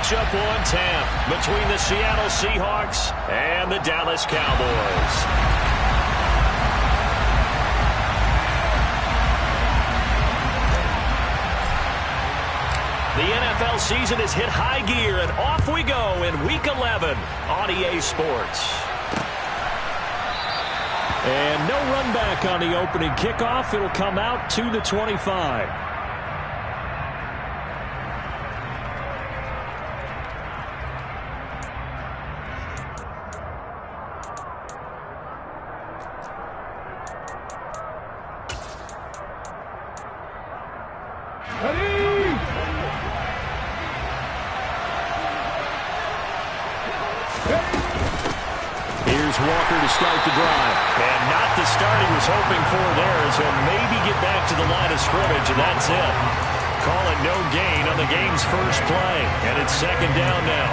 matchup on tap between the Seattle Seahawks and the Dallas Cowboys. The NFL season has hit high gear, and off we go in Week 11 on EA Sports. And no run back on the opening kickoff. It'll come out to the 25. Walker to start the drive. And not the start he was hoping for there, as he'll maybe get back to the line of scrimmage, and that's it. Call it no gain on the game's first play, and it's second down now.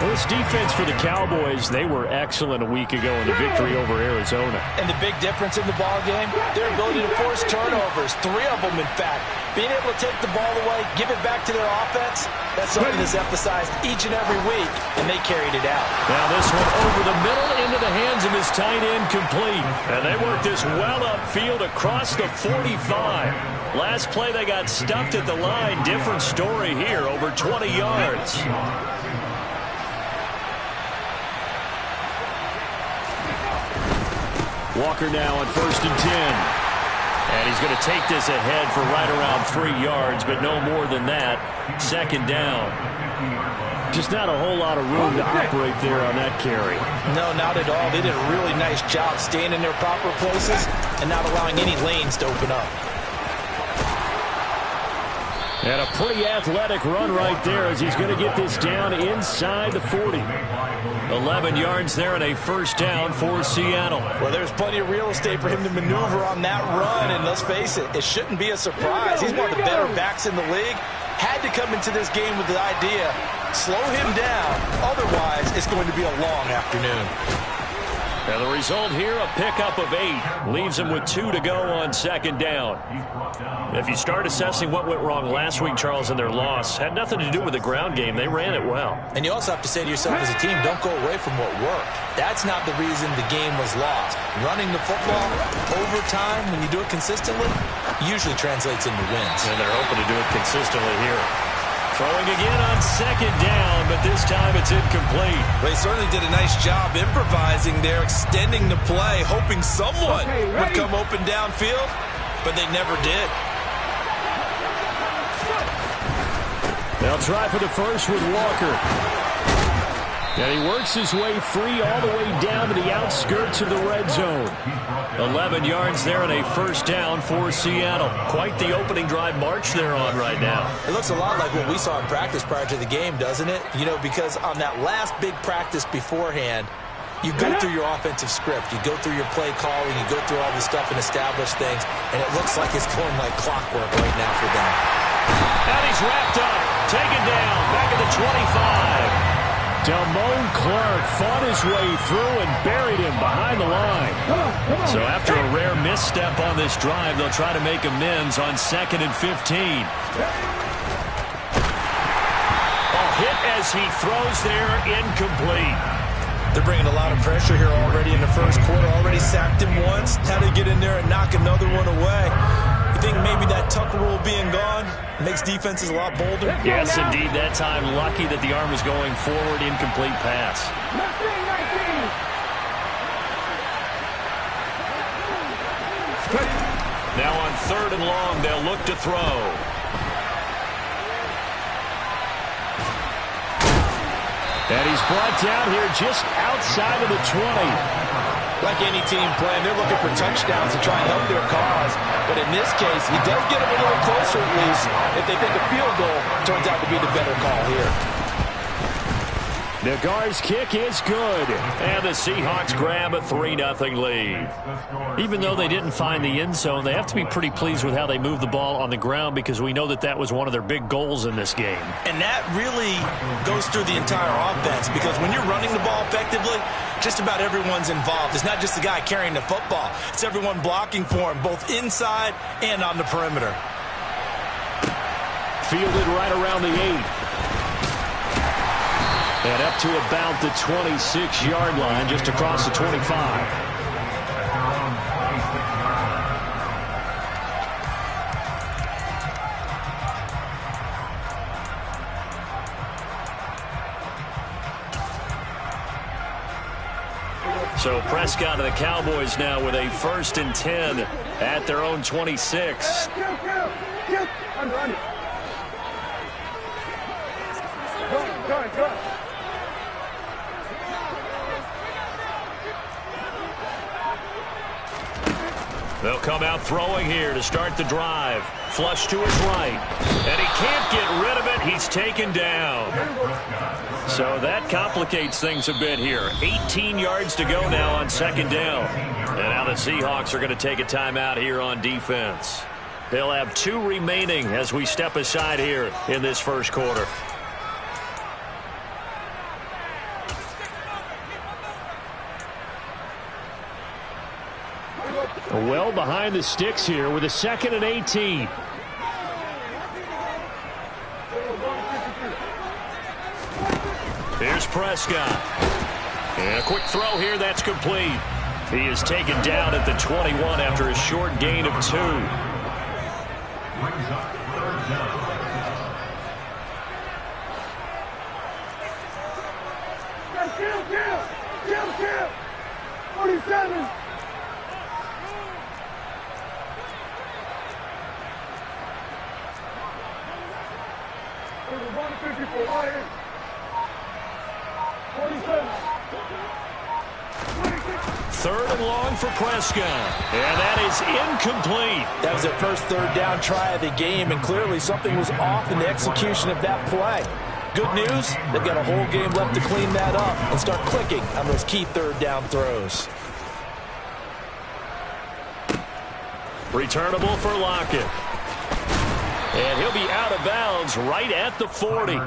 Well, this defense for the Cowboys, they were excellent a week ago in the victory over Arizona. And the big difference in the ball game, their ability to force turnovers, 3 of them in fact. Being able to take the ball away, give it back to their offense, that's something that's emphasized each and every week, and they carried it out. Now this one over the middle into the hands of his tight end, complete. And they worked this well upfield across the 45. Last play they got stuffed at the line. Different story here, over 20 yards. Walker now on 1st and 10. And he's going to take this ahead for right around 3 yards, but no more than that. Second down. Just not a whole lot of room to operate there on that carry. No, not at all. They did a really nice job staying in their proper places and not allowing any lanes to open up. And a pretty athletic run right there as he's going to get this down inside the 40. 11 yards there and a first down for Seattle. Well, there's plenty of real estate for him to maneuver on that run, and let's face it, it shouldn't be a surprise. He's one of the better backs in the league. Had to come into this game with the idea, slow him down, otherwise it's going to be a long afternoon. And the result here, a pickup of 8. Leaves him with 2 to go on second down. If you start assessing what went wrong last week, Charles, in their loss, had nothing to do with the ground game. They ran it well. And you also have to say to yourself as a team, don't go away from what worked. That's not the reason the game was lost. Running the football over time, when you do it consistently, usually translates into wins. And they're hoping to do it consistently here. Throwing again on second down, but this time it's incomplete. They certainly did a nice job improvising there, extending the play, hoping someone would come open downfield, but they never did. They'll try for the first with Walker. And he works his way free all the way down to the outskirts of the red zone. 11 yards there and a first down for Seattle. Quite the opening drive march they're on right now. It looks a lot like what we saw in practice prior to the game, doesn't it? You know, because on that last big practice beforehand, you go through your offensive script. You go through your play calling. You go through all this stuff and establish things. And it looks like it's going like clockwork right now for them. And he's wrapped up. Taken down. Back at the 25. Damone Clark fought his way through and buried him behind the line. So after a rare misstep on this drive, they'll try to make amends on 2nd and 15. A hit as he throws there, incomplete. They're bringing a lot of pressure here already in the first quarter. Already sacked him once. Had to get in there and knock another one away. You think maybe that Tucker rule being gone makes defenses a lot bolder? Yes, indeed. That time, lucky that the arm was going forward. Incomplete pass. Now on 3rd and long, they'll look to throw. And he's brought down here just outside of the 20. Like any team playing, they're looking for touchdowns to try and help their cause. But in this case, he does get them a little closer at least. If they think a field goal turns out to be the better call here. Nagar's kick is good. And the Seahawks grab a 3-0 lead. Even though they didn't find the end zone, they have to be pretty pleased with how they moved the ball on the ground, because we know that that was one of their big goals in this game. And that really goes through the entire offense, because when you're running the ball effectively, just about everyone's involved. It's not just the guy carrying the football. It's everyone blocking for him, both inside and on the perimeter. Fielded right around the 8. up to about the 26-yard line, just across the 25. So Prescott and the Cowboys now with a 1st and 10 at their own 26. They'll come out throwing here to start the drive. Flush to his right. And he can't get rid of it. He's taken down. So that complicates things a bit here. 18 yards to go now on 2nd down. And now the Seahawks are going to take a timeout here on defense. They'll have 2 remaining as we step aside here in this first quarter. Well behind the sticks here with a 2nd and 18. Here's Prescott. And a quick throw here that's complete. He is taken down at the 21 after a short gain of 2. Kill! 47! Third and long for Prescott. And that is incomplete. That was their first 3rd down try of the game, and clearly something was off in the execution of that play. Good news, they've got a whole game left to clean that up and start clicking on those key 3rd down throws. Returnable for Lockett. And he'll be out of bounds right at the 40.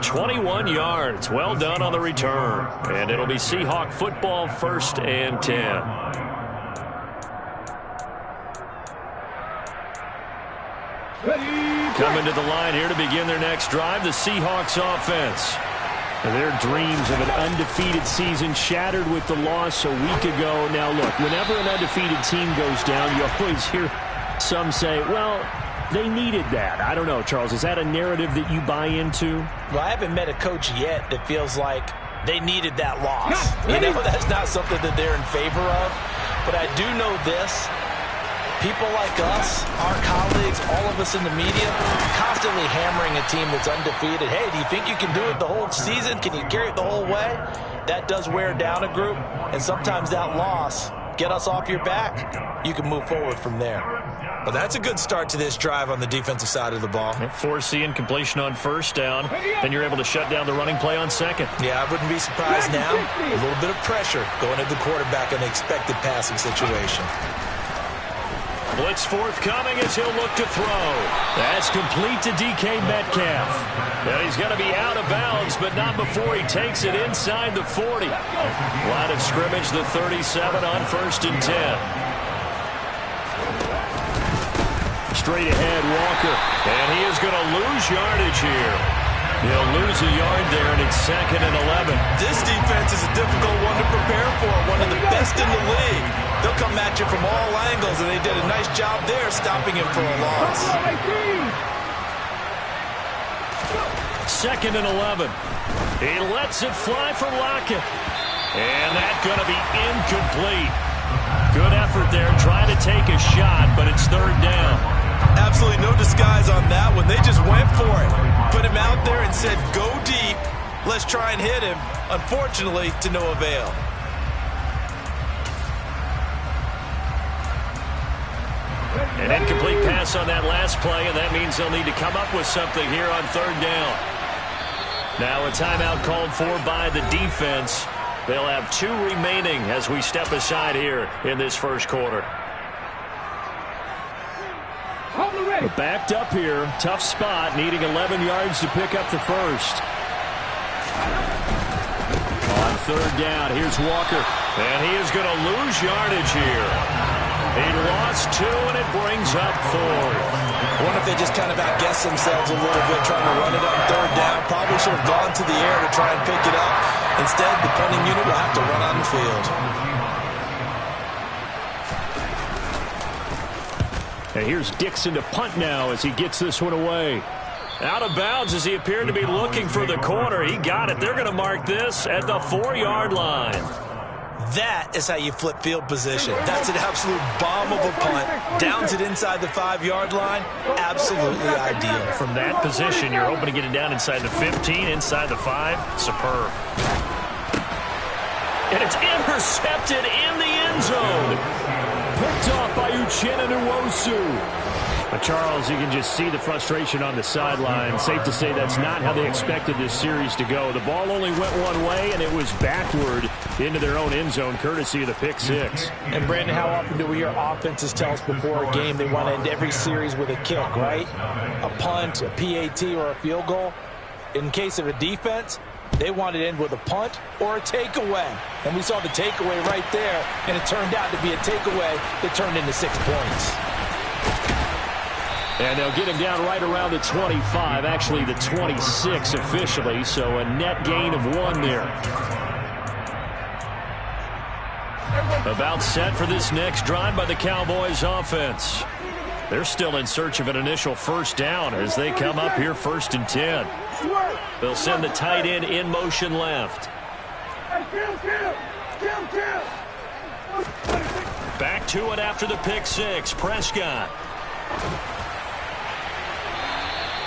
21 yards. Well done on the return. And it'll be Seahawk football, 1st and 10. Coming to the line here to begin their next drive, the Seahawks offense. Their dreams of an undefeated season shattered with the loss a week ago. Now, look, whenever an undefeated team goes down, you always hear some say, well, they needed that. I don't know, Charles. Is that a narrative that you buy into? Well, I haven't met a coach yet that feels like they needed that loss. You know, that's not something that they're in favor of. But I do know this. People like us, our colleagues, all of us in the media, constantly hammering a team that's undefeated. Hey, do you think you can do it the whole season? Can you carry it the whole way? That does wear down a group. And sometimes that loss, get us off your back, you can move forward from there. Well, that's a good start to this drive on the defensive side of the ball. Force incompletion on 1st down. Then you're able to shut down the running play on 2nd. Yeah, I wouldn't be surprised now. A little bit of pressure going at the quarterback in an expected passing situation. Blitz forthcoming as he'll look to throw. That's complete to DK Metcalf. And he's going to be out of bounds, but not before he takes it inside the 40. Line of scrimmage, the 37 on 1st and 10. Straight ahead, Walker. And he is going to lose yardage here. He'll lose a yard there, and it's 2nd and 11. This defense is a difficult one to prepare for, one of the best in the league. They'll come at you from all angles, and they did a nice job there stopping him for a loss. 2nd and 11. He lets it fly for Lockett. And that's going to be incomplete. Good effort there trying to take a shot, but it's 3rd down. Absolutely no disguise on that one. They just went for it. Put him out there and said, go deep. Let's try and hit him. Unfortunately, to no avail. An incomplete pass on that last play, and that means they'll need to come up with something here on 3rd down. Now a timeout called for by the defense. They'll have 2 remaining as we step aside here in this first quarter. Backed up here, tough spot, needing 11 yards to pick up the first. On 3rd down, here's Walker. And he is going to lose yardage here. He lost 2, and it brings up 4th. I wonder if they just kind of outguessed themselves a little bit trying to run it on 3rd down. Probably should have gone to the air to try and pick it up. Instead, the punting unit will have to run on the field. And here's Dixon to punt now as he gets this one away. Out of bounds as he appeared to be looking for the corner. He got it. They're going to mark this at the 4-yard line. That is how you flip field position. That's an absolute bomb of a punt. Downs it inside the 5-yard line. Absolutely ideal. From that position, you're hoping to get it down inside the 15, inside the 5. Superb. And it's intercepted in the end zone. Picked off by Uchenna Nwosu. Charles, you can just see the frustration on the sideline. Safe to say that's not how they expected this series to go. The ball only went one way, and it was backward into their own end zone, courtesy of the pick 6. And, Brandon, how often do we hear offenses tell us before a game they want to end every series with a kick, right? A punt, a PAT, or a field goal. In case of a defense, they want to end with a punt or a takeaway. And we saw the takeaway right there, and it turned out to be a takeaway that turned into 6 points. And they'll get him down right around the 25, actually the 26 officially, so a net gain of 1 there. About set for this next drive by the Cowboys offense. They're still in search of an initial 1st down as they come up here 1st and 10. They'll send the tight end in motion left. Back to it after the pick 6. Prescott.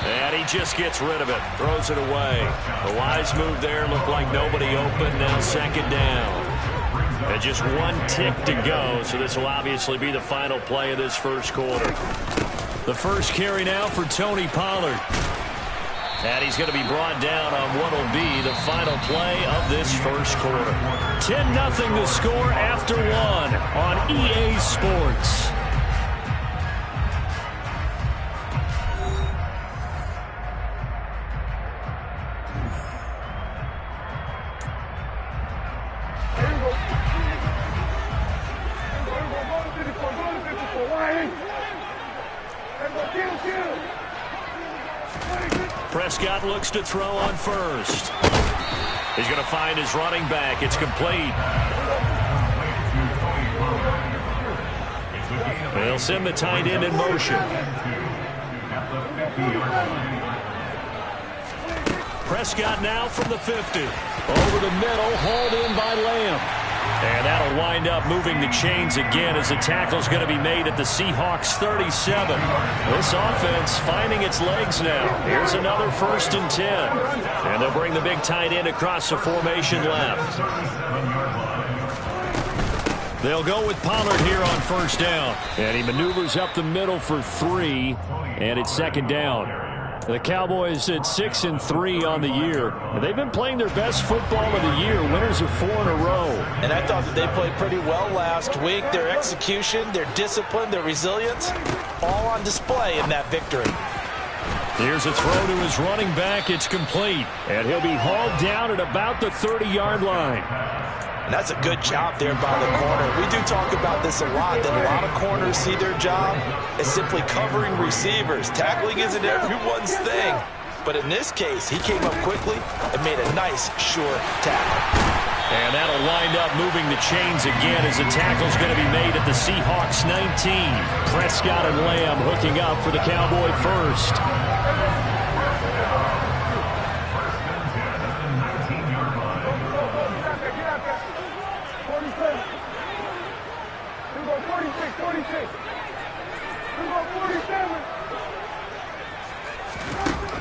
And he just gets rid of it. Throws it away. A wise move there. Looked like nobody open. Now 2nd down. And just 1 tick to go. So this will obviously be the final play of this 1st quarter. The first carry now for Tony Pollard. And he's going to be brought down on what will be the final play of this 1st quarter. 10-0 the score after 1 on EA Sports. Prescott looks to throw on 1st. He's going to find his running back. It's complete. They'll send the tight end in motion. Prescott now from the 50. Over the middle, hauled in by Lamb. And that'll wind up moving the chains again as the tackle's going to be made at the Seahawks 37. This offense finding its legs now. Here's another 1st and 10. And they'll bring the big tight end across the formation left. They'll go with Pollard here on 1st down. And he maneuvers up the middle for 3. And it's 2nd down. The Cowboys at 6-3 on the year. And they've been playing their best football of the year. Winners of 4 in a row. And I thought that they played pretty well last week. Their execution, their discipline, their resilience, all on display in that victory. Here's a throw to his running back. It's complete. And he'll be hauled down at about the 30-yard line. And that's a good job there by the corner. We do talk about this a lot, that a lot of corners see their job as simply covering receivers. Tackling isn't everyone's thing. But in this case, he came up quickly and made a nice, sure tackle. And that'll wind up moving the chains again as the tackle's going to be made at the Seahawks 19. Prescott and Lamb hooking up for the Cowboy 1st.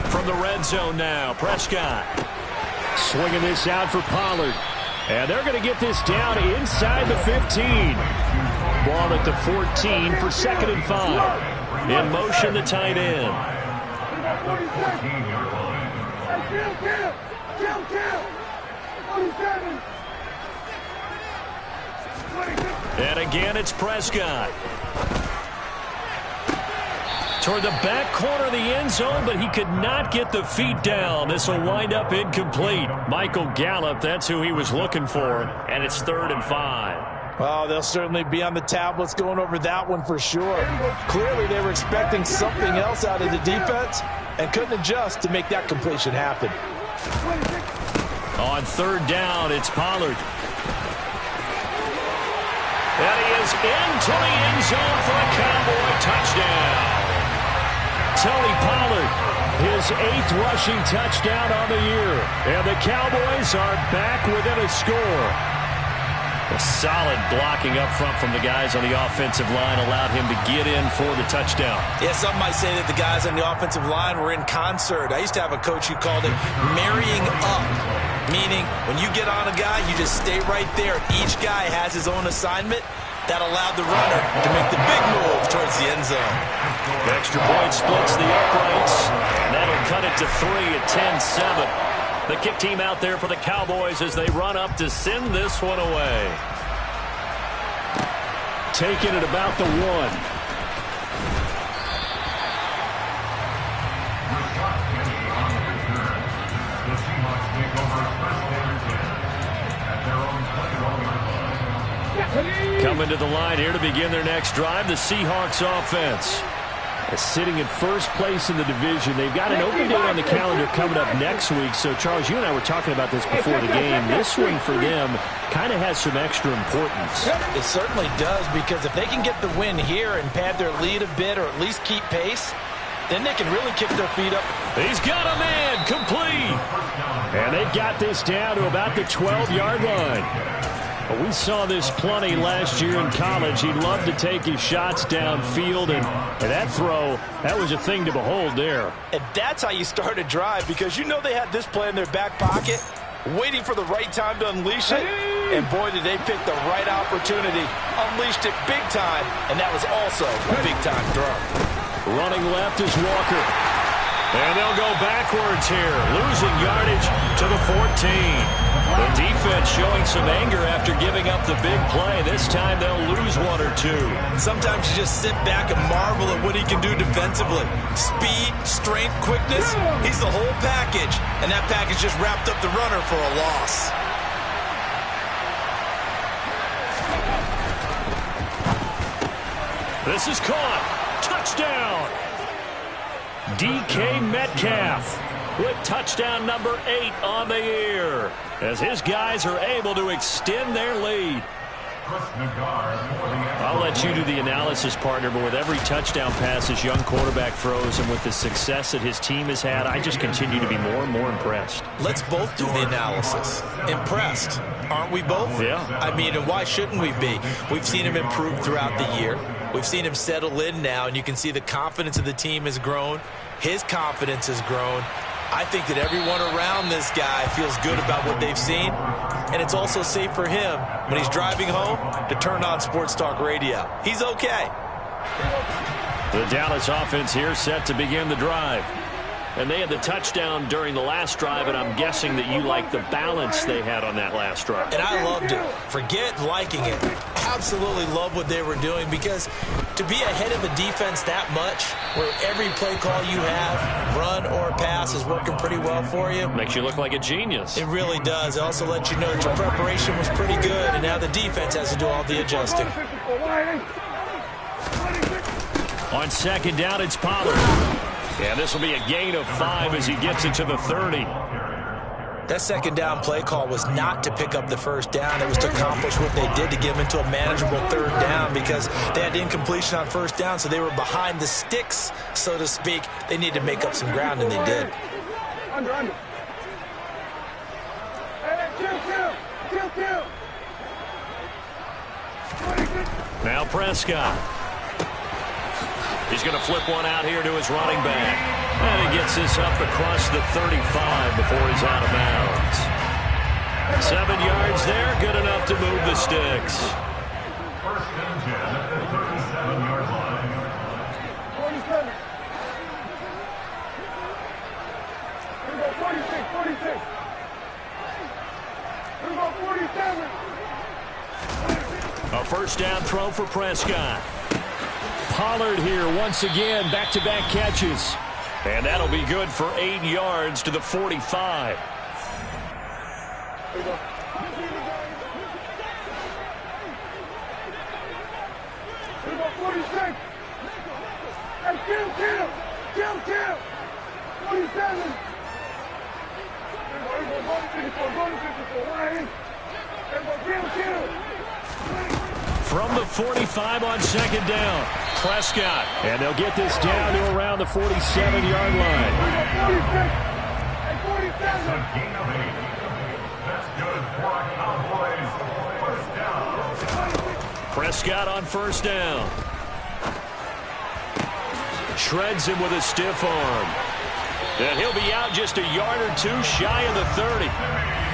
From the red zone now, Prescott. Swinging this out for Pollard. And they're going to get this down inside the 15. Ball at the 14 for 2nd and 5. In motion, the tight end. And again, it's Prescott. Toward the back corner of the end zone, but he could not get the feet down. This will wind up incomplete. Michael Gallup, that's who he was looking for, and it's 3rd and 5. Well, they'll certainly be on the tablets going over that one for sure. Clearly, they were expecting something else out of the defense and couldn't adjust to make that completion happen. On third down, it's Pollard. And he is into the end zone for a Cowboy touchdown. Tony Pollard, his 8th rushing touchdown on the year. And the Cowboys are back within a score. A solid blocking up front from the guys on the offensive line allowed him to get in for the touchdown. Yeah, some might say that the guys on the offensive line were in concert. I used to have a coach who called it marrying up, meaning when you get on a guy, you just stay right there. Each guy has his own assignment. That allowed the runner to make the big move towards the end zone. The extra point splits the uprights. That'll cut it to 3 at 10-7. The kick team out there for the Cowboys as they run up to send this one away. Taking it about the 1. Coming to the line here to begin their next drive, the Seahawks offense. Sitting in first place in the division. They've got an open date on the calendar coming up next week. So, Charles, you and I were talking about this before the game. This one for them kind of has some extra importance. It certainly does, because if they can get the win here and pad their lead a bit or at least keep pace, then they can really kick their feet up. He's got a man complete. And they've got this down to about the 12-yard line. We saw this plenty last year in college. He loved to take his shots downfield, and that throw, that was a thing to behold there. And that's how you start a drive, because you know they had this play in their back pocket, waiting for the right time to unleash it. And boy, did they pick the right opportunity. Unleashed it big time, and that was also a big-time throw. Running left is Walker. And they'll go backwards here, losing yardage to the 14. The defense showing some anger after giving up the big play. This time they'll lose 1 or 2. Sometimes you just sit back and marvel at what he can do defensively. Speed, strength, quickness, he's the whole package. And that package just wrapped up the runner for a loss. This is caught. Touchdown. DK Metcalf with touchdown number 8 on the year as his guys are able to extend their lead. I'll let you do the analysis, partner, but with every touchdown pass his young quarterback throws and with the success that his team has had, I just continue to be more and more impressed. Let's both do the analysis. Impressed, aren't we both? Yeah. I mean, and why shouldn't we be? We've seen him improve throughout the year. We've seen him settle in now, and you can see the confidence of the team has grown. His confidence has grown. I think that everyone around this guy feels good about what they've seen, and it's also safe for him when he's driving home to turn on Sports Talk Radio. He's okay. The Dallas offense here set to begin the drive. And they had the touchdown during the last drive, and I'm guessing that you like the balance they had on that last drive. And I loved it. Forget liking it. Absolutely love what they were doing, because to be ahead of a defense that much, where every play call you have, run or pass, is working pretty well for you. Makes you look like a genius. It really does. It also lets you know that your preparation was pretty good, and now the defense has to do all the adjusting. On second down, it's Pollard. And this will be a gain of 5 as he gets it to the 30. That second down play call was not to pick up the first down. It was to accomplish what they did, to get them into a manageable third down, because they had incompletion on first down, so they were behind the sticks, so to speak. They needed to make up some ground, and they did. Under. Kill. Now Prescott. He's going to flip one out here to his running back. And he gets this up across the 35 before he's out of bounds. 7 yards there, good enough to move the sticks. First and 10 at the 37-yard line. 47. Here we go, 46. Here we go, 47. A first down throw for Prescott. Pollard here once again, back-to-back catches. And that'll be good for 8 yards to the 45. 46. Hey, kill. 47. From the 45 on second down, Prescott. And they'll get this down to around the 47-yard line. 46. Hey, 47. A gain of 8. That's good for a Cowboys first down. Prescott on first down. Shreds him with a stiff arm. And he'll be out just a yard or two shy of the 30.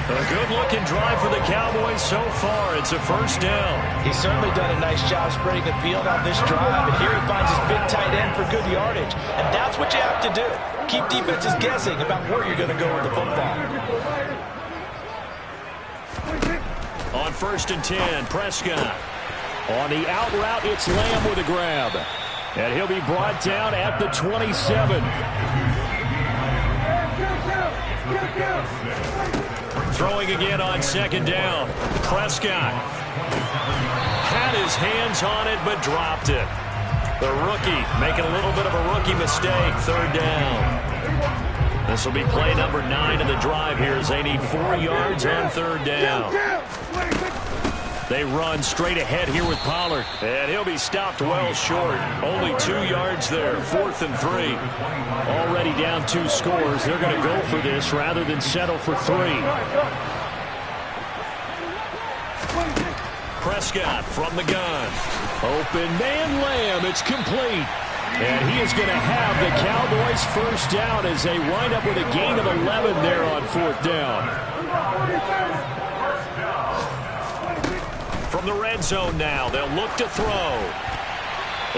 A good-looking drive for the Cowboys so far. It's a first down. He's certainly done a nice job spreading the field on this drive, and here he finds his big tight end for good yardage. And that's what you have to do. Keep defenses guessing about where you're going to go with the football. On first and 10, Prescott. On the out route, it's Lamb with a grab. And he'll be brought down at the 27. Throwing again on second down. Prescott had his hands on it but dropped it. The rookie making a little bit of a rookie mistake. Third down. This will be play number 9 of the drive here as they need 4 yards on third down. They run straight ahead here with Pollard. And he'll be stopped well short. Only 2 yards there. 4th and 3. Already down 2 scores. They're going to go for this rather than settle for 3. Prescott from the gun. Open man Lamb. It's complete. And he is going to have the Cowboys first down as they wind up with a gain of 11 there on 4th down. From the red zone now, they'll look to throw.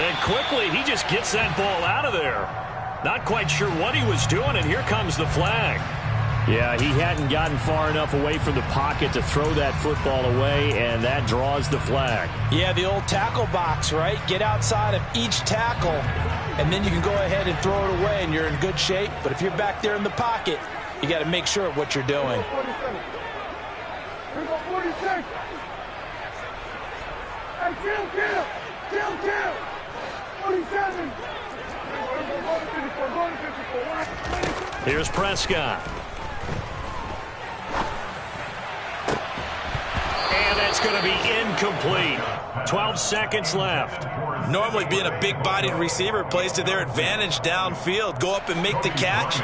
And quickly, he just gets that ball out of there. Not quite sure what he was doing, and here comes the flag. Yeah, he hadn't gotten far enough away from the pocket to throw that football away, and that draws the flag. Yeah, the old tackle box, right? Get outside of each tackle, and then you can go ahead and throw it away, and you're in good shape. But if you're back there in the pocket, you got to make sure of what you're doing. 46. Kill. 47. Here's Prescott. And that's going to be incomplete. 12 seconds left. Normally being a big-bodied receiver plays to their advantage downfield. Go up and make the catch,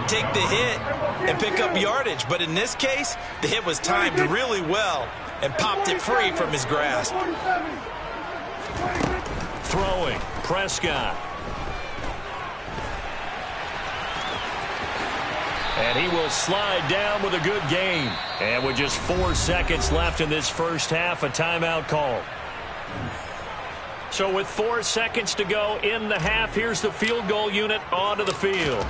take the hit, and pick up yardage. But in this case, the hit was timed really well and popped it free from his grasp. Throwing, Prescott. And he will slide down with a good gain. And with just 4 seconds left in this first half, a timeout call. So with 4 seconds to go in the half, here's the field goal unit onto the field.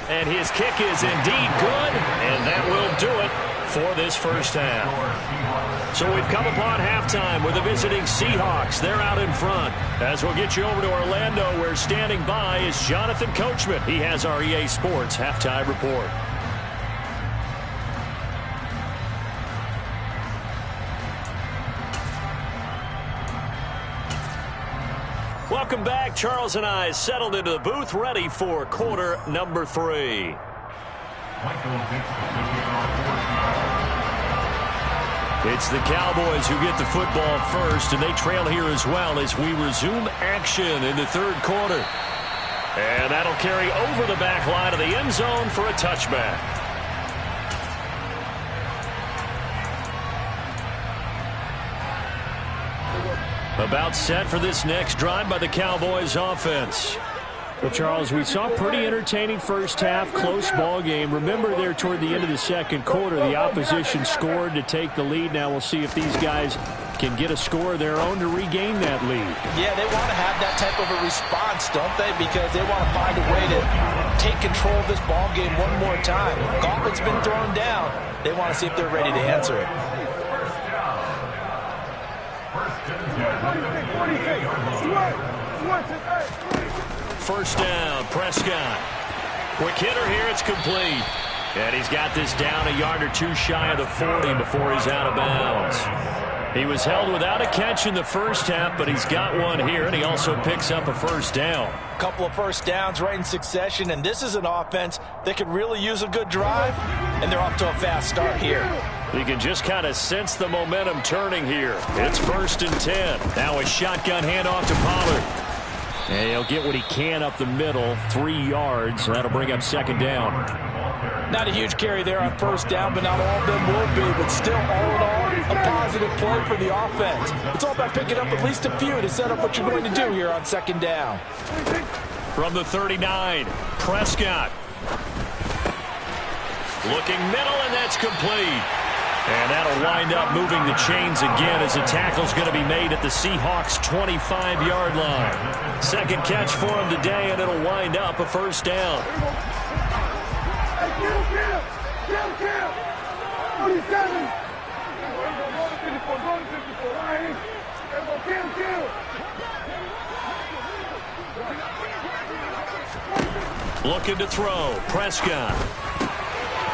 And his kick is indeed good, and that will do it for this first half. So we've come upon halftime with the visiting Seahawks. They're out in front. As we'll get you over to Orlando, where standing by is Jonathan Coachman. He has our EA Sports halftime report. Welcome back. Charles and I settled into the booth, ready for quarter number 3. It's the Cowboys who get the football first, and they trail here as well as we resume action in the third quarter. And that'll carry over the back line of the end zone for a touchback. About set for this next drive by the Cowboys offense. Well, Charles, we saw a pretty entertaining first half, close ball game. Remember there toward the end of the second quarter, the opposition scored to take the lead. Now we'll see if these guys can get a score of their own to regain that lead. Yeah, they want to have that type of a response, don't they? Because they want to find a way to take control of this ball game one more time. Gauntlet's been thrown down. They want to see if they're ready to answer it. First down, Prescott. Quick hitter here, it's complete. And he's got this down a yard or two shy of the 40 before he's out of bounds. He was held without a catch in the first half, but he's got one here, and he also picks up a first down. A couple of first downs right in succession, and this is an offense that could really use a good drive, and they're off to a fast start here. You can just kind of sense the momentum turning here. It's 1st and 10. Now a shotgun handoff to Pollard. And he'll get what he can up the middle, 3 yards. That'll bring up 2nd down. Not a huge carry there on first down, but not all of them will be. But still, all in all, a positive play for the offense. It's all about picking up at least a few to set up what you're going to do here on 2nd down. From the 39, Prescott. Looking middle, and that's complete. And that'll wind up moving the chains again as a tackle's going to be made at the Seahawks' 25-yard line. Second catch for him today, and it'll wind up a first down. Looking to throw. Prescott.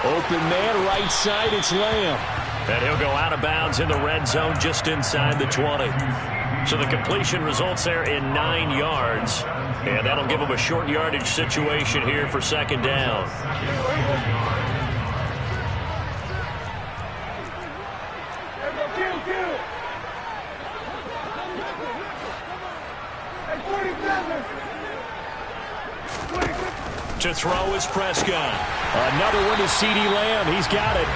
Open man, right side, it's Lamb. And he'll go out of bounds in the red zone just inside the 20. So the completion results there in 9 yards. And that'll give him a short yardage situation here for 2nd down. To throw is Prescott. Another one to C.D. Lamb. He's got it.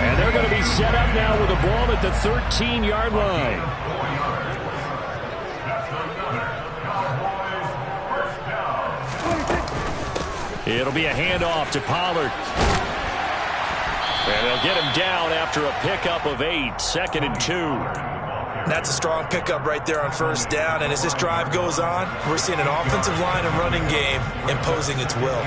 And they're going to be set up now with the ball at the 13-yard line. It'll be a handoff to Pollard. And they'll get him down after a pickup of 8. 2nd and 2. That's a strong pickup right there on first down. And as this drive goes on, we're seeing an offensive line and running game imposing its will.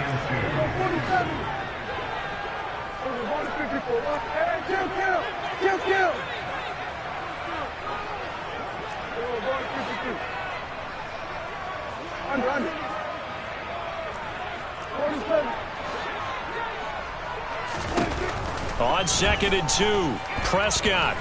On 2nd and 2, Prescott.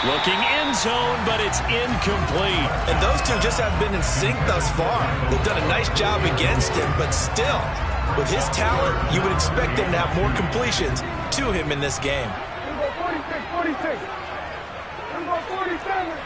Looking end zone, but it's incomplete. And those two just haven't been in sync thus far. They've done a nice job against him, but still, with his talent, you would expect him to have more completions to him in this game. 46. 47.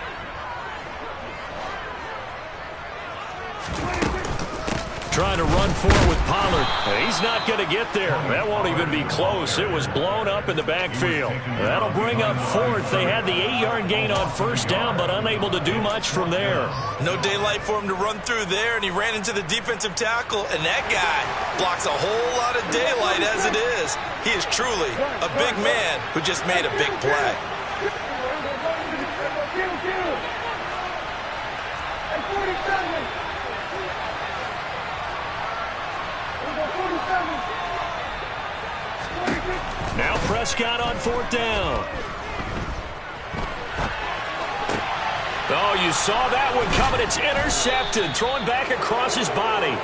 Trying to run forward with Pollard. He's not going to get there. That won't even be close. It was blown up in the backfield. That'll bring up 4th. They had the 8-yard gain on first down, but unable to do much from there. No daylight for him to run through there, and he ran into the defensive tackle, and that guy blocks a whole lot of daylight as it is. He is truly a big man who just made a big play. Now Prescott on 4th down. Oh, you saw that one coming. It's intercepted. Throwing back across his body.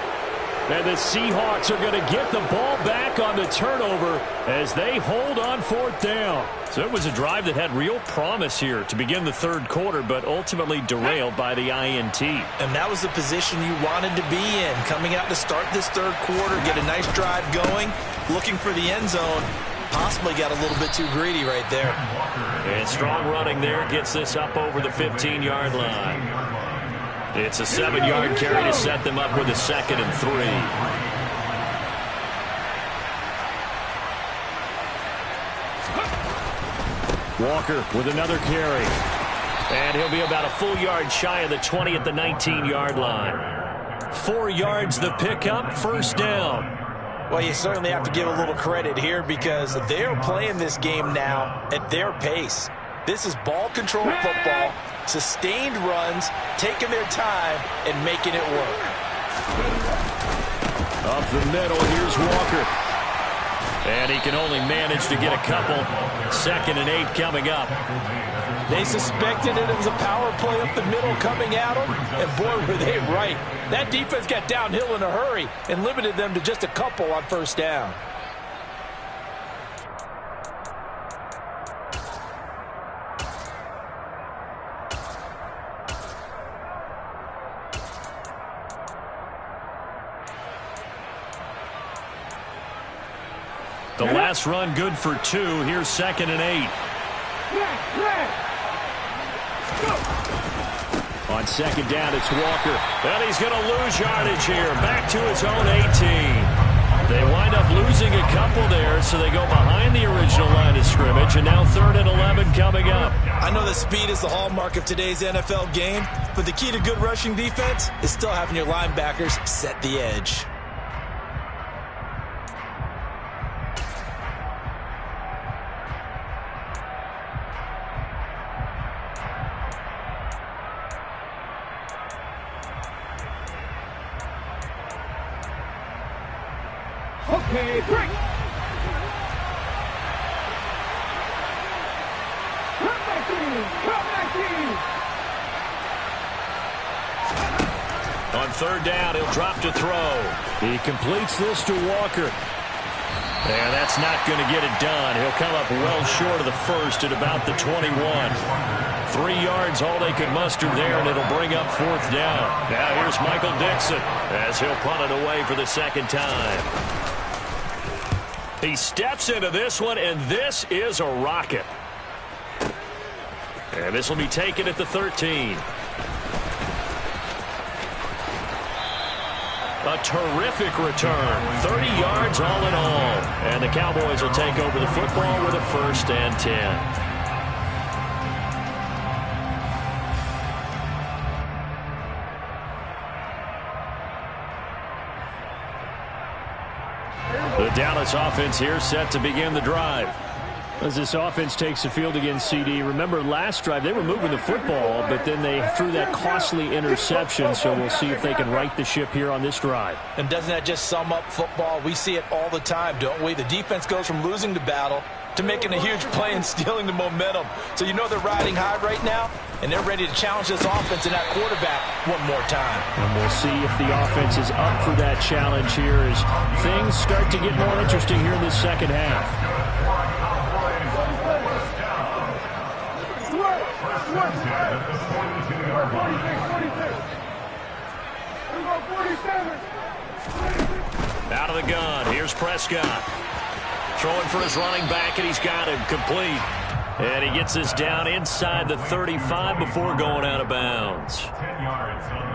And the Seahawks are going to get the ball back on the turnover as they hold on 4th down. So it was a drive that had real promise here to begin the 3rd quarter, but ultimately derailed by the INT. And that was the position you wanted to be in. Coming out to start this 3rd quarter, get a nice drive going, looking for the end zone. Possibly got a little bit too greedy right there. And strong running there gets this up over the 15-yard line. It's a 7-yard carry to set them up with a 2nd and 3. Walker with another carry. And he'll be about a full yard shy of the 20 at the 19-yard line. 4 yards the pickup, first down. Well, you certainly have to give a little credit here because they're playing this game now at their pace. This is ball control football, sustained runs, taking their time and making it work. Up the middle, here's Walker. And he can only manage to get a couple. 2nd and 8 coming up. They suspected it was a power play up the middle coming at them, and boy, were they right. That defense got downhill in a hurry and limited them to just a couple on first down. The last run good for 2. Here's 2nd and 8. On 2nd down, it's Walker. And he's going to lose yardage here. Back to his own 18. They wind up losing a couple there, so they go behind the original line of scrimmage, and now 3rd and 11 coming up. I know that speed is the hallmark of today's NFL game, but the key to good rushing defense is still having your linebackers set the edge. Okay, break. Come back in. On 3rd down, he'll drop to throw. He completes this to Walker. And that's not going to get it done. He'll come up well short of the first at about the 21. 3 yards, all they could muster there, and it'll bring up 4th down. Now here's Michael Dixon as he'll punt it away for the 2nd time. He steps into this one, and this is a rocket. And this will be taken at the 13. A terrific return. 30 yards all in all. And the Cowboys will take over the football with a 1st and 10. The Dallas offense here set to begin the drive. As this offense takes the field against CD, remember last drive they were moving the football, but then they threw that costly interception, so we'll see if they can right the ship here on this drive. And doesn't that just sum up football? We see it all the time, don't we? The defense goes from losing the battle to making a huge play and stealing the momentum. So you know they're riding high right now, and they're ready to challenge this offense and that quarterback one more time. And we'll see if the offense is up for that challenge here as things start to get more interesting here in the 2nd half. Out of the gun, here's Prescott. Throwing for his running back, and he's got him complete. And he gets this down inside the 35 before going out of bounds.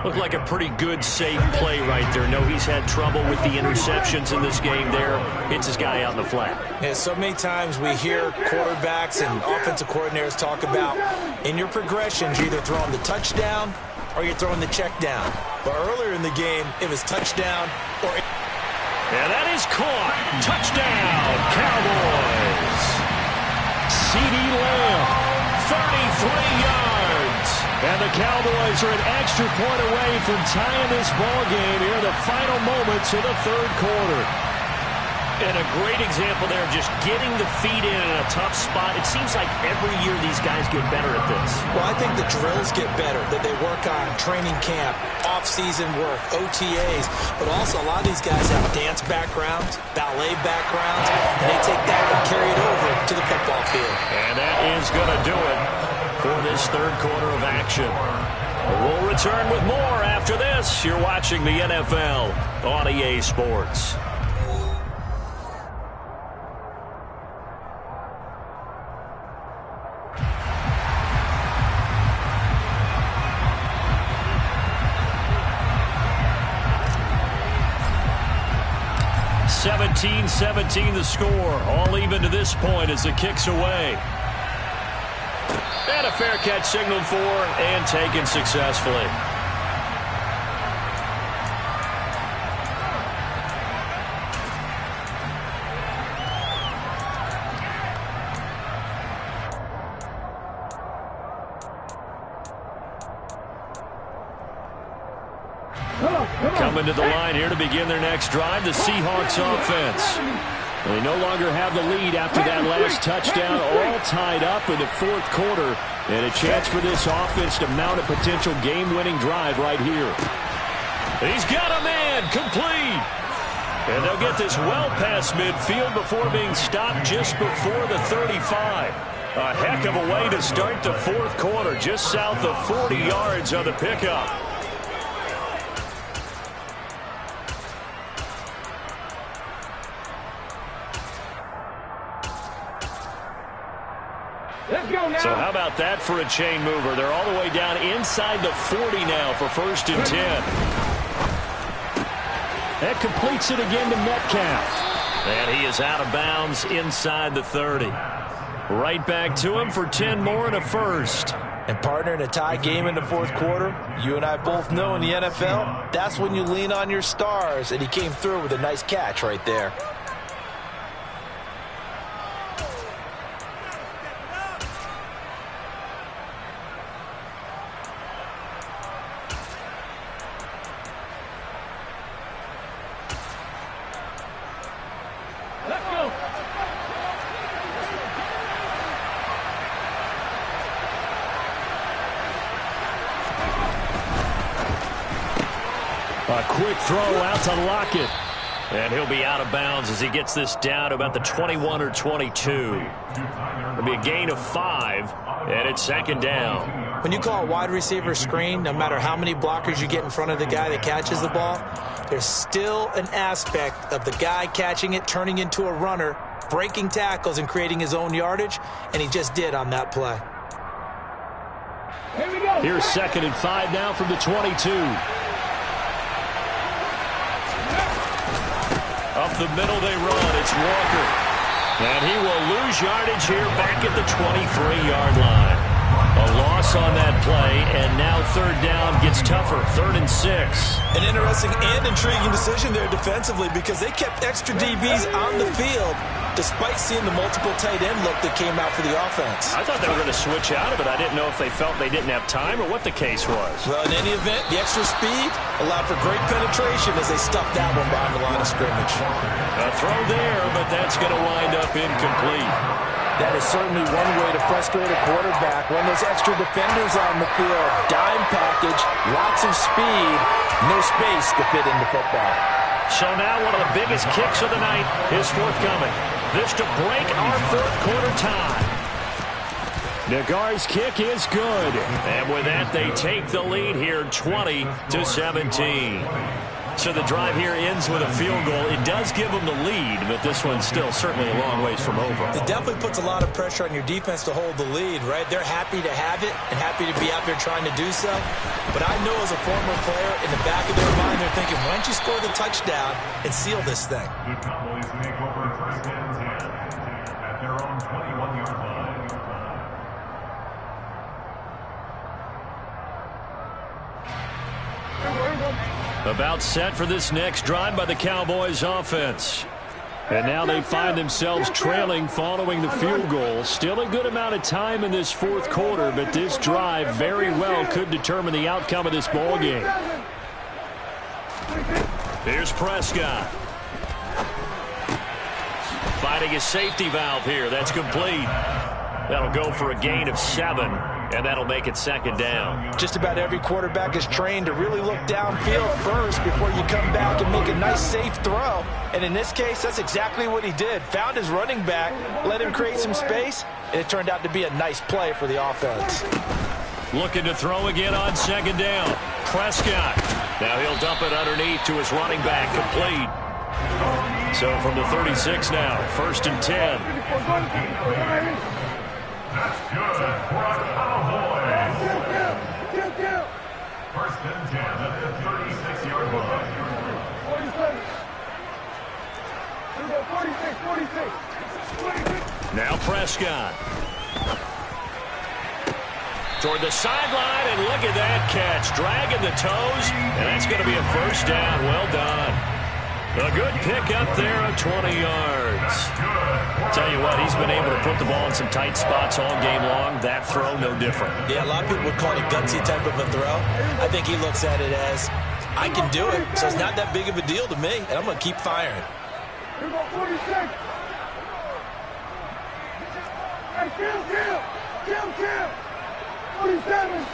Looked like a pretty good, safe play right there. No, he's had trouble with the interceptions in this game there. Hits his guy out in the flat. Yeah, so many times we hear quarterbacks and offensive coordinators talk about in your progressions, you're either throwing the touchdown or you're throwing the check down. But earlier in the game, it was touchdown or... And that is caught. Touchdown, Cowboys. CeeDee Lamb, 33 yards. And the Cowboys are an extra point away from tying this ball game here in the final moments of the 3rd quarter. And a great example there of just getting the feet in a tough spot. It seems like every year these guys get better at this. Well, I think the drills get better, that they work on training camp, off-season work, OTAs, but also a lot of these guys have dance backgrounds, ballet backgrounds, and they take that and carry it over to the football field. And that is going to do it for this 3rd quarter of action. We'll return with more after this. You're watching the NFL on EA Sports. (17-17) the score. All even to this point as the kick's away. And a fair catch signaled for and taken successfully. Coming to the line here to begin their next drive, the Seahawks offense. They no longer have the lead after that last touchdown, all tied up in the 4th quarter. And a chance for this offense to mount a potential game-winning drive right here. He's got a man, complete. And they'll get this well past midfield before being stopped just before the 35. A heck of a way to start the 4th quarter, just south of 40 yards on the pickup. Let's go now. So how about that for a chain mover? They're all the way down inside the 40 now for 1st and 10. That completes it again to Metcalf. And he is out of bounds inside the 30. Right back to him for 10 more and a first. And partner, in a tie game in the 4th quarter, you and I both know in the NFL, that's when you lean on your stars. And he came through with a nice catch right there. Let's go. A quick throw out to Lockett. And he'll be out of bounds as he gets this down to about the 21 or 22. It'll be a gain of 5, and it's 2nd down. When you call a wide receiver screen, no matter how many blockers you get in front of the guy that catches the ball, there's still an aspect of the guy catching it, turning into a runner, breaking tackles and creating his own yardage, and he just did on that play. Here we go. Here's 2nd and 5 now from the 22. Up the middle they run. It's Walker. And he will lose yardage here back at the 23-yard line. A loss on that play, and now 3rd down gets tougher. 3rd and 6. An interesting and intriguing decision there defensively because they kept extra DBs on the field despite seeing the multiple tight end look that came out for the offense. I thought they were going to switch out of it. I didn't know if they felt they didn't have time or what the case was. Well, in any event, the extra speed allowed for great penetration as they stuffed that one behind the line of scrimmage. A throw there, but that's going to wind up incomplete. That is certainly one way to frustrate a quarterback. When there's extra defenders on the field, dime package, lots of speed, no space to fit into football. So now one of the biggest kicks of the night is forthcoming. This to break our 4th quarter tie. Nagar's kick is good. And with that, they take the lead here 20-17. So the drive here ends with a field goal. It does give them the lead, but this one's still certainly a long ways from over. It definitely puts a lot of pressure on your defense to hold the lead, right? They're happy to have it and happy to be out there trying to do so. But I know as a former player, in the back of their mind, they're thinking, why don't you score the touchdown and seal this thing? The Cowboys make over 1st and 10 at their own 21-yard line. About set for this next drive by the Cowboys offense. And now they find themselves trailing following the field goal. Still a good amount of time in this 4th quarter, but this drive very well could determine the outcome of this ball game. Here's Prescott. Fighting his safety valve here. That's complete. That'll go for a gain of 7, and that'll make it 2nd down. Just about every quarterback is trained to really look downfield first before you come back and make a nice, safe throw. And in this case, that's exactly what he did. Found his running back, let him create some space, and it turned out to be a nice play for the offense. Looking to throw again on 2nd down. Prescott. Now he'll dump it underneath to his running back, complete. So from the 36 now, 1st and 10. That's good for a Cowboys. 1st and 10 at the 36-yard line. 46. Now Prescott. Toward the sideline, and look at that catch. Dragging the toes, and that's going to be a 1st down. Well done. A good pick up there of 20 yards. Tell you what, he's been able to put the ball in some tight spots all game long. That throw, no different. Yeah, a lot of people would call it a gutsy type of a throw. I think he looks at it as, I can do it, so it's not that big of a deal to me, and I'm going to keep firing. Here we go, 46. Hey, kill. 47.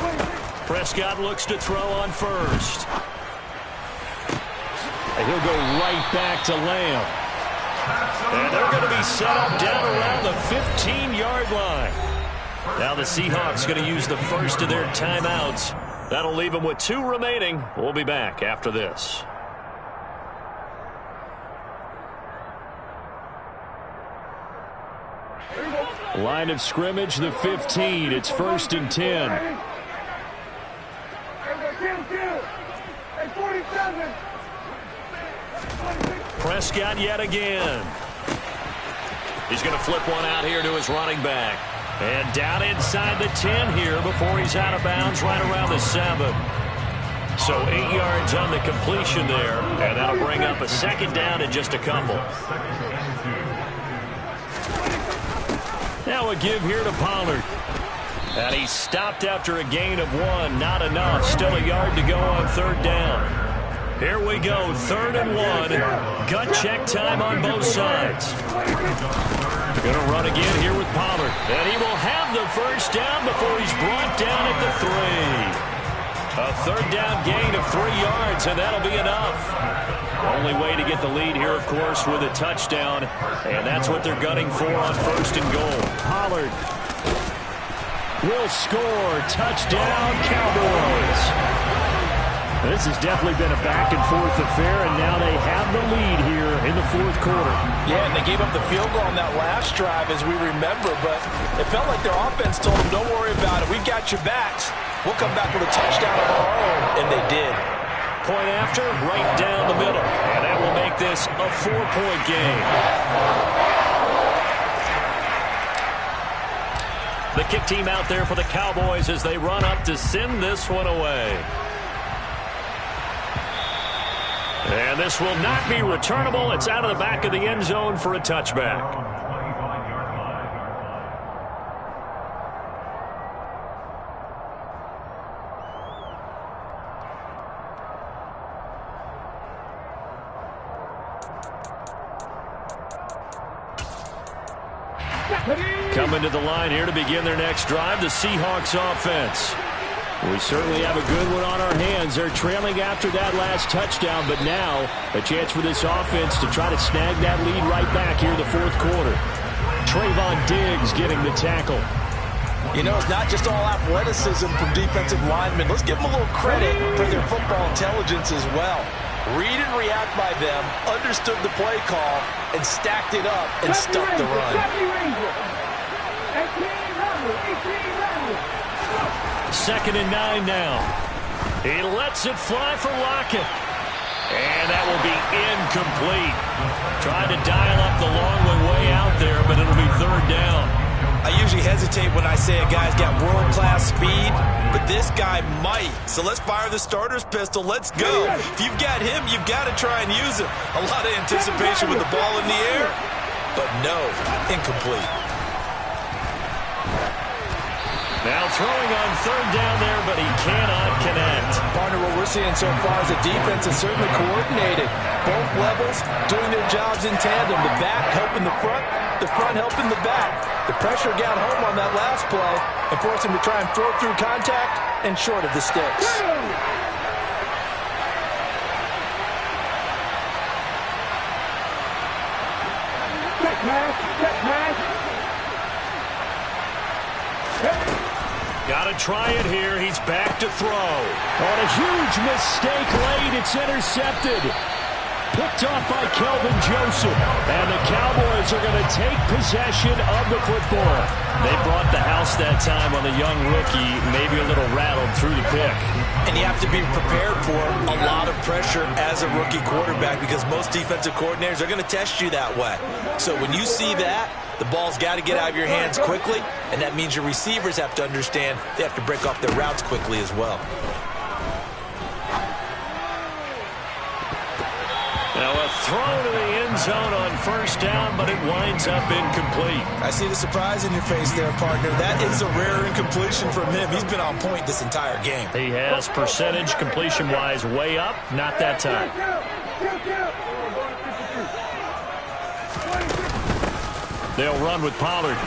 26. Prescott looks to throw on 1st. And he'll go right back to Lamb. And they're going to be set up down around the 15-yard line. Now the Seahawks going to use the first of their timeouts. That'll leave them with 2 remaining. We'll be back after this. Line of scrimmage, the 15. It's 1st and 10. Prescott yet again. He's going to flip one out here to his running back. And down inside the 10 here before he's out of bounds right around the 7. So 8 yards on the completion there. And that'll bring up a 2nd down in just a couple. Now a give here to Pollard. And he's stopped after a gain of 1. Not enough. Still a yard to go on 3rd down. Here we go, 3rd and 1. Gut check time on both sides. Going to run again here with Pollard. And he will have the 1st down before he's brought down at the 3. A 3rd down gain of 3 yards, and that'll be enough. Only way to get the lead here, of course, with a touchdown. And that's what they're gunning for on 1st and goal. Pollard will score. Touchdown, Cowboys. This has definitely been a back-and-forth affair, and now they have the lead here in the 4th quarter. Yeah, and they gave up the field goal on that last drive, as we remember, but it felt like their offense told them, don't worry about it. We've got your backs. We'll come back with a touchdown of our own, and they did. Point after, right down the middle, and that will make this a 4-point game. The kick team out there for the Cowboys as they run up to send this one away. And this will not be returnable. It's out of the back of the end zone for a touchback. Coming to the line here to begin their next drive, the Seahawks offense. We certainly have a good one on our hands. They're trailing after that last touchdown, but now a chance for this offense to try to snag that lead right back here in the 4th quarter. Trayvon Diggs getting the tackle. You know, it's not just all athleticism from defensive linemen. Let's give them a little credit for their football intelligence as well. Read and react by them, understood the play call, and stacked it up and stuffed the run. 2nd and 9 now. He lets it fly for Lockett. And that will be incomplete. Tried to dial up the long one way out there, but it'll be 3rd down. I usually hesitate when I say a guy's got world-class speed, but this guy might. So let's fire the starter's pistol. Let's go. If you've got him, you've got to try and use him. A lot of anticipation with the ball in the air, but no, incomplete. Now throwing on 3rd down there, but he cannot connect. Partner, what we're seeing so far is the defense is certainly coordinated. Both levels doing their jobs in tandem. The back helping the front helping the back. The pressure got home on that last play and forced him to try and throw through contact and short of the sticks. Check match. Got to try it here. He's back to throw. On a huge mistake late, it's intercepted. Picked off by Kelvin Joseph. And the Cowboys are going to take possession of the football. They brought the house that time on the young rookie, maybe a little rattled through the pick. And you have to be prepared for a lot of pressure as a rookie quarterback because most defensive coordinators are going to test you that way. So when you see that, the ball's got to get out of your hands quickly, and that means your receivers have to understand they have to break off their routes quickly as well. Now a throw to the end zone on 1st down, but it winds up incomplete. I see the surprise in your face there, partner. That is a rare incompletion from him. He's been on point this entire game. He has percentage completion-wise way up, not that time. They'll run with Pollard.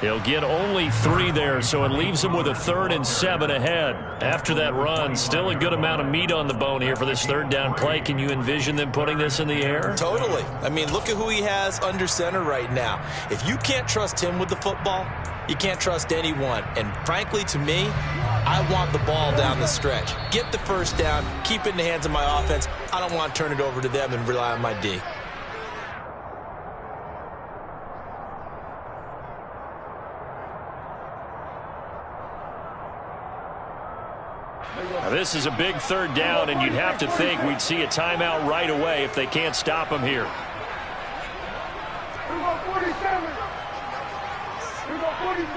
He'll get only 3 there, so it leaves him with a 3rd and 7 ahead. After that run, still a good amount of meat on the bone here for this 3rd down play. Can you envision them putting this in the air? Totally. I mean, look at who he has under center right now. If you can't trust him with the football, you can't trust anyone. And frankly, to me, I want the ball down the stretch. Get the 1st down, keep it in the hands of my offense. I don't want to turn it over to them and rely on my D. Now, this is a big third down, and you'd have to think we'd see a timeout right away if they can't stop him here. We got 47. We got 46.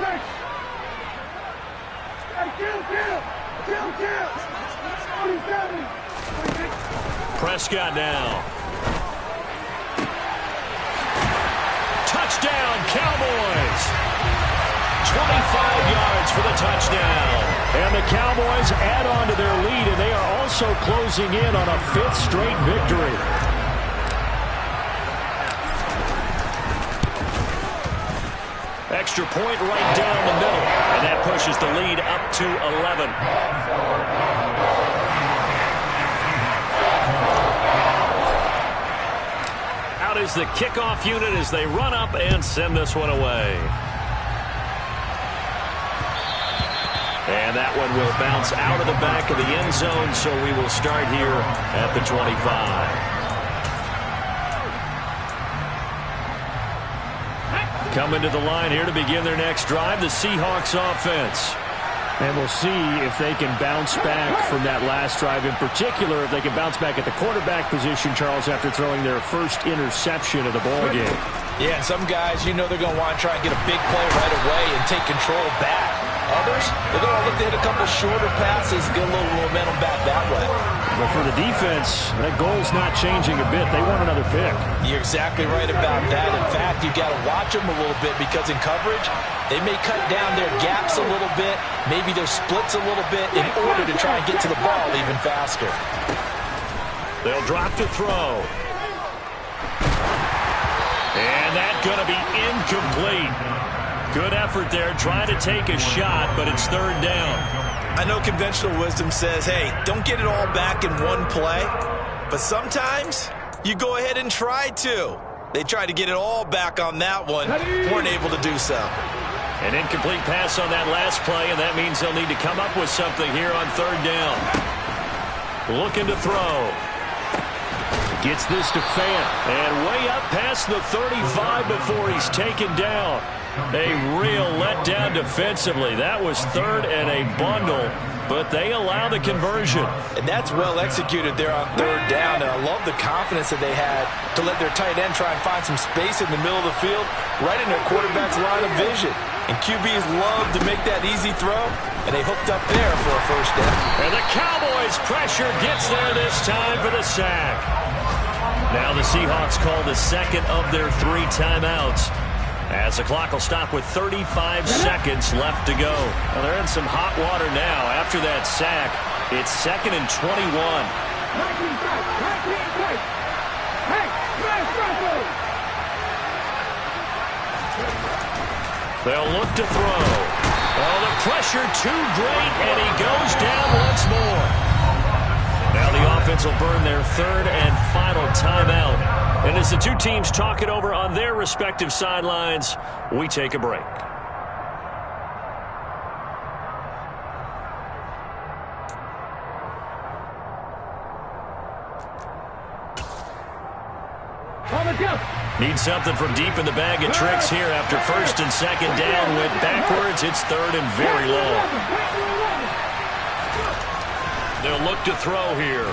Hey, kill. 47. Prescott now. Touchdown, Cowboys. 25 yards for the touchdown. And the Cowboys add on to their lead, and they are also closing in on a 5th straight victory. Extra point right down the middle, and that pushes the lead up to 11. Out is the kickoff unit as they run up and send this one away. And that one will bounce out of the back of the end zone, so we will start here at the 25. Coming to the line here to begin their next drive, the Seahawks offense. And we'll see if they can bounce back from that last drive. In particular, if they can bounce back at the quarterback position, Charles, after throwing their first interception of the ballgame. Yeah, and some guys, you know they're going to want to try and get a big play right away and take control back. Others, they're going to look to hit a couple shorter passes, get a little momentum back that way. But for the defense, that goal's not changing a bit. They want another pick. You're exactly right about that. In fact, you've got to watch them a little bit because in coverage, they may cut down their gaps a little bit, maybe their splits a little bit in order to try and get to the ball even faster. They'll drop to throw. And that's going to be incomplete. Good effort there, trying to take a shot, but it's third down. I know conventional wisdom says, hey, don't get it all back in one play. But sometimes you go ahead and try to. They tried to get it all back on that one. Weren't able to do so. An incomplete pass on that last play, and that means they'll need to come up with something here on third down. Looking to throw. Gets this to Fant, and way up past the 35 before he's taken down. A real letdown defensively. That was third and a bundle, but they allow the conversion. And that's well executed there on third down, and I love the confidence that they had to let their tight end try and find some space in the middle of the field, right in their quarterback's line of vision. And QBs love to make that easy throw, and they hooked up there for a first down. And the Cowboys' pressure gets there this time for the sack. Now the Seahawks call the second of their 3 timeouts, as the clock will stop with 35 seconds left to go. Well, they're in some hot water now. After that sack, it's 2nd and 21. They'll look to throw. Oh, the pressure too great, and he goes down once more. Now the offense will burn their 3rd and final timeout. And as the two teams talk it over on their respective sidelines, we take a break. Need something from deep in the bag of tricks here after 1st and 2nd down. Went backwards. It's 3rd and very long. They'll look to throw here.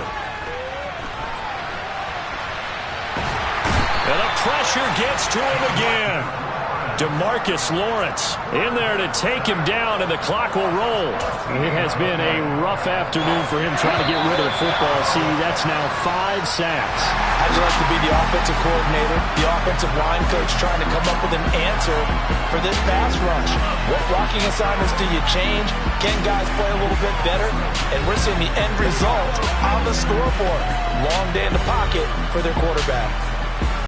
And the pressure gets to him again. DeMarcus Lawrence in there to take him down, and the clock will roll. It has been a rough afternoon for him trying to get rid of the football. See, that's now 5 sacks. I'd like to be the offensive coordinator, the offensive line coach trying to come up with an answer for this pass rush. What blocking assignments do you change? Can guys play a little bit better? And we're seeing the end result on the scoreboard. Long day in the pocket for their quarterback.